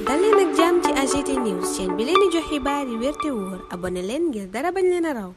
dal leen ak jàmm ci AGT News chaîne bi leen di jox xibaar yi wér te wóor abonné leen ngir dara bañ leen a raw.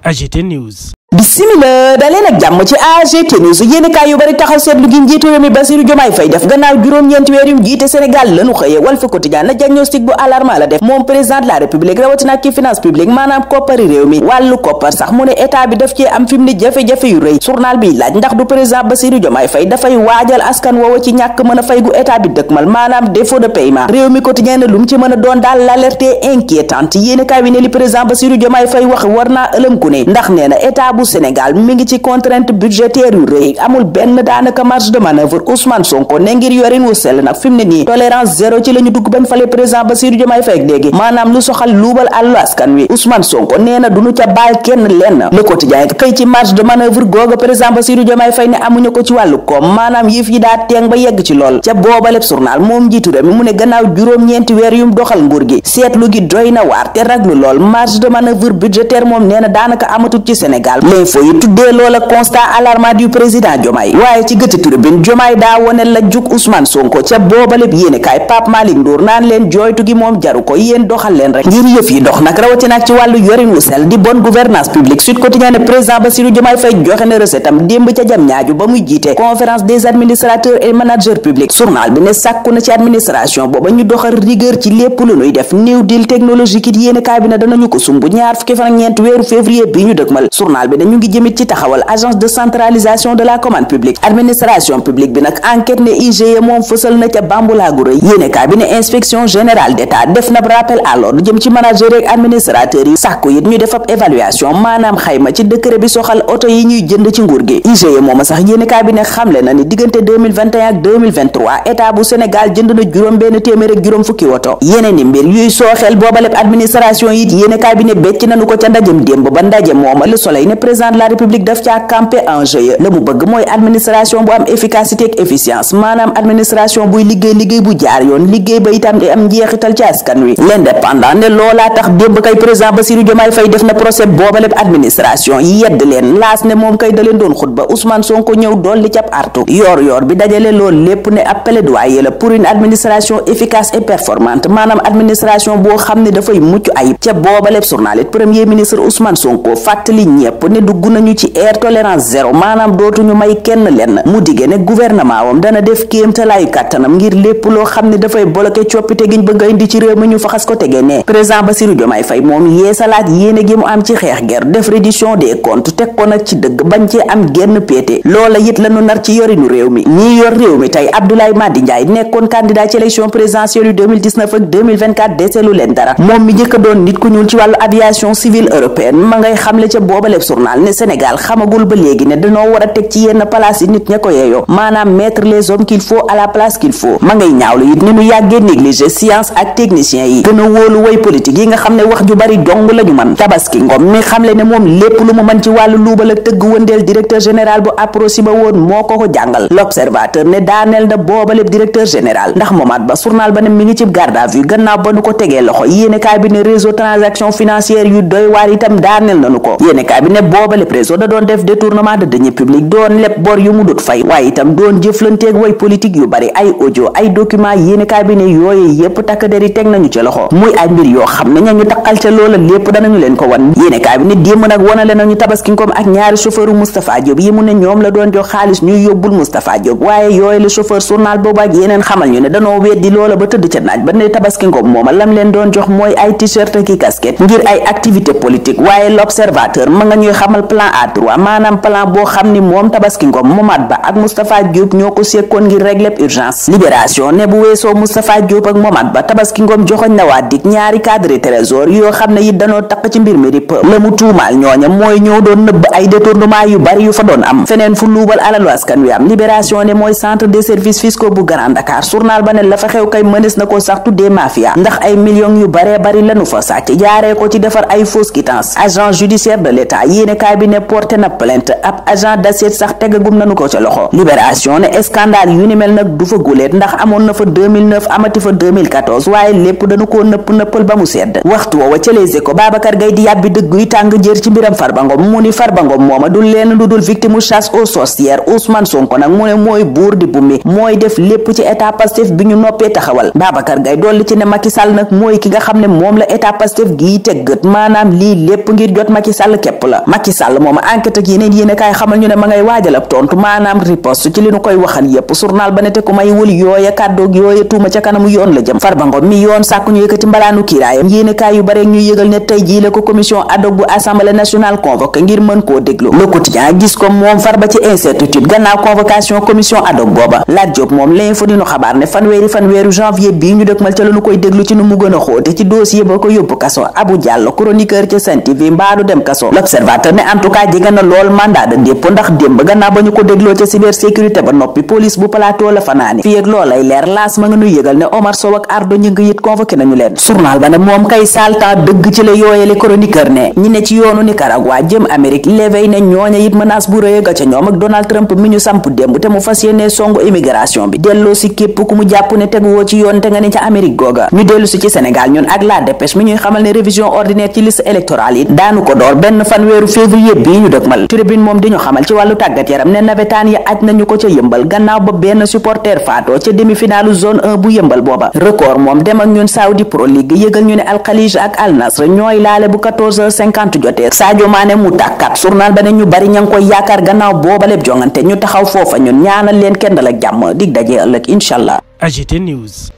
AGT News. Bismillah daleen ak jàmm ci AGT News yéenekaay yu bari taxaw seetlu gi njiitu réew mi Bassirou Diomaye Faye def gannaaw juróom-ñeenti weer yum jiite Sénégal lanu xëye Walf Quotidien na diagnostic bu alarmant la def moom président de la République rawatina ci finance publique maanaam koppari réew mi wàllu koppar sax mu ne état bi daf ci am fi mu ne jafe-jafe yu rëy journal bi laaj ndax du président Bassirou Diomaye Faye dafay waajal askan woowa ci ñàkk mën a fay gu état bi dëkkmal maanaam défaut de paiement réew mi quotidien na lu mu ci mën a doon daal l'alerte inquiétante yéenekaay bi ne li président Bassirou Diomaye Faye wax war naa ëlëm ku ne ndax nee na état bu Sénégal ngi ci contrainte budgétaire yu rëy amul benn daanaka marge de manœuvre Ousmane Sonko ne ngir yorin wu sell nag fi mu ne nii tolérance zéro ci la ñu dugg bañ fale président Bassirou Diomaye Faye léegi maanaam lu soxal luubal àllu askan wi Ousmane Sonko nee na duñu ca baal kenn lenn Le Quotidien xëy ci marge de manœuvre googa président Bassirou Diomaye Faye ne amuñu ko ci wàllu koom maanaam yëf yi daa teeng ba yegg ci lool ca boobaleb journal moom njiitu réew mi mu ne gannaaw juróom-ñeenti weer yum doxal nguur gi seetlu gi doy na waar te raglu lool marge de manœuvre budgétaire moom nee na daanaka amatul ci Sénégal l'info yi tuddee loola constat alarmant du président Diomaye waaye ci gëti tribune Diomaye daa wone la jug Ousmane Sonko ca boobaleb yéenekaay Pape Malick Ndour naan leen jooytu gi moom jaru ko yéen doxal leen rek ngir yëf yi dox nag rawati nag ci wàllu yorin wu sel di bonne gouvernance publique Sud Quotidien ne président Bassirou Diomaye Faye joxe na recette am démb ca jam ñaaju ba muy jiite conférence des administrateurs et managers publics journal bi ne sàkku na ci administration booba ñu doxal rigueur ci lépp lu nuy def new deal technologique it yéenekaay bi ne danañu ko sumb ñaar fukki fan ak ñeent weeru février bi ñu dëgmal journal bi ne ñu ngi jëmit ci taxawal agence de centralisation de la commande publique administration publique bi nag enquête ne IGE moom fësal na ca bambulaagu rëy yéenekaay bi ne inspection générale d'État def na rappel à l'ordre jëm ci manager ak administrateur yi sàkku it ñu def ab évaluation maanaam xayma ci décret bi soxal oto yi ñuy jënd ci nguur gi IGE moom sax yéenekaay bi ne xamle na ni diggante 2021 ak 2023 état bu Sénégal jënd na juróom benn téeméer ak juróom fukki oto yeneen i mbir yuy sooxeel boobaleb administration it yéenekaay bi ne becc nañu ko ca ndajem démb ba ndaje mooma Le Soleil ne président de la République daf caa campé enjeu la mu bëgg mooy administration bu am efficacité ak efficience maanaam administration buy liggéey bu jaar yoon liggéey ba itam di am njeexital ci askan wi l'indépendant ne loolaa tax démb kay président Bassirou Diomaye Faye def na procès boobaleb administration yedd leen laas ne moom kay da leen doon xutba Ousmane Sonko ñëw dolli cap artu yoor bi dajale loolu lépp ne ab plaidoyer la pour une administration efficace et performante maanaam administration boo xam ne dafay mucc ayib ca boobaleb journal it premier ministre Ousmane Sonko fàttali ñépp ne dugg nañu ci ère tolérance zéro maanaam dootuñu may kenn lenn mu digge ne gouvernement wam dana def kéemtalaayu kàttanam ngir lépp loo xam ne dafay bloqué coppite giñ bëgg a indi ci réew mi ñu faxas ko tegee ne président Bassirou Diomaye Faye moom yeesalaat yéene gi mu am ci xeex ger def reddition des comptes teg ko nag ci dëgg bañ cee am genn péete loola it lañu nar ci yorinu réew mi ñii yor réew mi tey Abdoulaye Madi Ndiaye nekkoon candidat ci élection présidentielle yu 2019 ak 2024 deseelu leen dara moom mi njëkk a doon nit ku ñuul ci wàllu aviation civile européenne ma ngay xamle ca boobaleb journal ne Sénégal xamagul ba léegi ne dañoo war a teg ci yenn place yi nit ña ko yeeyoo maanaam mettre les hommes qu'il faut à la place qu'il faut ma ngay ñaawlu it ni ñu yàggee négliger science ak technicien yi gën a wóolu way politique yi nga xam ne wax ju bari dong la ñu mën Tabaski Ngom mi xamle ne moom lépp lu mu mën ci wàllu luubal ak tëgg wëndeel directeur général bu Aprosima woon moo ko jàngal l'observateur ne daaneel na boobaleb directeur général ndax moomaat ba journal ba ne mi ngi ci garde à vue gannaaw ba nu ko tegee loxo yéenekaay bi ne réseau transaction financière yu doy waar itam daaneel nanu ko yéenekaay bi ne boobaleb réseau da doon def détournement de deniers publics doon lépp bor yu mu dut fay waaye itam doon jëflanteeg way politique yu bari ay audio ay document yéenekaay bi ne yooye yépp takk der yi teg nañu ci loxo muy ay mbir yoo xam ne ñañu takkal ca loola lépp danañu leen ko wan yéenekaay bi ne démb nag wanale nañu Tabaski Ngom ak ñaari chauffeuru Moustapha Diop yi mu ne ñoom la doon jox xaalis ñuy yóbbul Moustapha Diop waaye yooyu la chauffeur journal boobu ak yeneen xamal ñu ne danoo weddi loola ba tëdd ca naaj ba ne Tabaski Ngom mooma lam leen doon jox mooy ay t-shirt ak casquette ngir ay activité politique waaye l'observateur ma nga ñuy xamal plan A3 maanaam plan boo xam ni moom Tabaski Ngom Momat Ba ak Moustapha Diop ñoo ko sekkoon ngir régler urgence libération ne bu weesoo Moustapha Diop ak Momat Ba Tabaski Ngom joxoñ na waa dik ñaari cadre trésor yoo xam ne it danoo taq ci mbir mi di për la mu tuumaal ñooña mooy ñoo doon nëbb ay détournement yu bari yu fa doon am feneen fu luubal alalu askan wi am libération ne mooy centre des services fiscaux bu Grand Dakar journal ba ne la fa xew kay mënees na ko sax tuddee mafia ndax ay millions yu baree bari lanu fa sàcc jaaree ko ci defar ay fausse quittance agent judiciaire de l'État yéenekaay bi ne porté na plainte ab agent d'assiette sax tegagum nañu ko ca loxo. Libération ne scandale yu ni mel nag du fa guleet ndax amoon na fa 2009 amati fa 2014 waaye lépp dañu koo nëppal ba mu sedd. waxtu woowa ca Les Échos Babacar Gaye di yàbbi dëgg yu tàng jër ci mbiram Farba Ngom mu ni Farba Ngom mooma du leen lu dul victime chasse aux sorcières. Ousmane Sonko nag mu ne mooy buur di bummi mooy def lépp ci état Pastef bi ñu noppee taxawal. Babacar Gaye dolli ci ne Macky Sall nag mooy ki nga xam ne moom la état Pastef gii teg gët maanaam lii lépp ngir jot Macky Sall képp la. Macky Sall mooma enquête ak yeneen yéenekaay xamal ñu ne ma ngay waajal ab tontu maanaam riposte ci li nu koy waxal yépp. journal ba ne te ku may wël yooya kàddoog yooya tuuma ca kanamu yoon la jëm. Farba Ngom mi yoon sàkku ñu yëkkati mbalaanu kiiraayam yéenekaay yu bare ñu yëgal ne tey jii la ko commission ad hoc bu assemblée nationale convoqué ngir mën koo déglu. Le Quotidien gis ko moom Farba ci incertitude gannaaw convocation commission ad hoc booba. Lat Diop moom l'info dinu xabaar ne fanweeru janvier bii ñu dëkmal ca la ñu koy déglu ci nu mu gën a xóote ci dossier ba ko yóbbu kaso. Abou Diallo chroniqueur ca Sen TV mbaadu dem kaso. L'Observateur ne en tout cas jege na lool mandat de dépôt ndax démb gannaaw ba ñu ko dégloo ca cybersécurité ba noppi police bu plateau la fanaani fii ak loolay leer laas ma nga nuy yëgal ne Omar Sow ak Ardo Ñing it convoqué nañu leen. journal ba ne moom kay saltan dëgg ci la yooyele chroniqueur ne ñi ne ci yoonu Nicaragua jëm Amérique l'éveil ne ñooña it menace bu rëy ga ca ñoom ak Donald Trump mi ñu samp démb te mu fas yéene songu immigration bi delloo si képp ku mu jàpp ne teguwoo ci yoon te nga ne ca Amérique googa. ñu dellu si ci Sénégal ñun ak la dépêche mi ñuy xamal ne révision ordinaire ci liste électorale yi daanu ko door benn fanweeru février bii ñu dëkmal. Tribune moom di ñu xamal ci wàllu tàggat yaram ne nawetaan ya aj nañu ko ca yëmbal gannaaw ba benn supporter faatoo ca demi-finalu zone 1 bu yëmbal booba. record moom dem ak ñun Saudi Pro League yëgal ñu ne Al Khalij ak Al Nasr ñooy laale bu 14h50 jotee Sadio Mané mu tàkkat journal ba ne ñu bari ña ngi koy yaakaar gannaaw booba lépp jongante ñu taxaw foofa ñun ñaanal leen kenn dal ak jàmm dig daje ëllëg incha allah. AGT News.